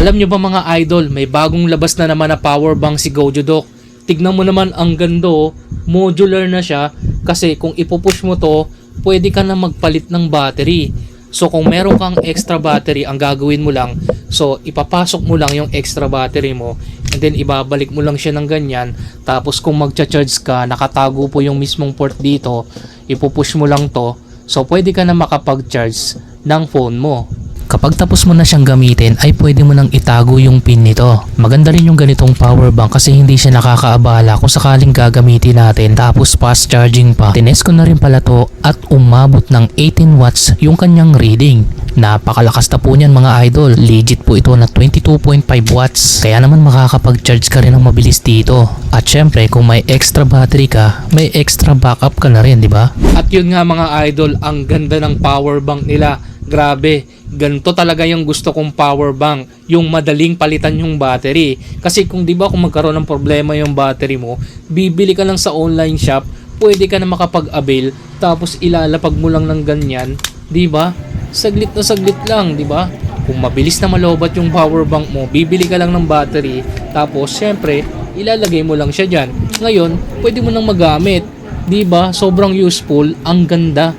Alam nyo ba mga idol, may bagong labas na naman na power bank si GoJoDoc. Tignan mo naman ang ganda oh, modular na siya kasi kung ipupush mo to, pwede ka na magpalit ng battery. So kung meron kang extra battery, ang gagawin mo lang, so ipapasok mo lang yung extra battery mo and then ibabalik mo lang siya ng ganyan. Tapos kung magcha-charge ka, nakatago po yung mismong port dito, ipupush mo lang to. So pwede ka na makapag-charge ng phone mo. Kapag tapos mo na siyang gamitin ay pwede mo nang itago yung pin nito. Maganda rin yung ganitong power bank kasi hindi siya nakakaabala kung sakaling gagamitin natin tapos fast charging pa. Tinest ko na rin pala to at umabot ng 18 watts yung kanyang reading. Napakalakas na po niyan mga idol. Legit po ito na 22.5 watts. Kaya naman makakapag-charge ka rin ng mabilis dito. At syempre kung may extra battery ka, may extra backup ka na rin, di ba? At yun nga mga idol, ang ganda ng power bank nila. Grabe, ganito talaga yung gusto kong power bank, yung madaling palitan yung battery. Kasi kung di ba kung magkaroon ng problema yung battery mo, bibili ka lang sa online shop, pwede ka na makapag-avail, tapos ilalapag mo lang ng ganyan, di ba? Saglit na saglit lang, di ba? Kung mabilis na malobat yung power bank mo, bibili ka lang ng battery, tapos syempre, ilalagay mo lang siya dyan. Ngayon, pwede mo nang magamit, di ba? Sobrang useful, ang ganda.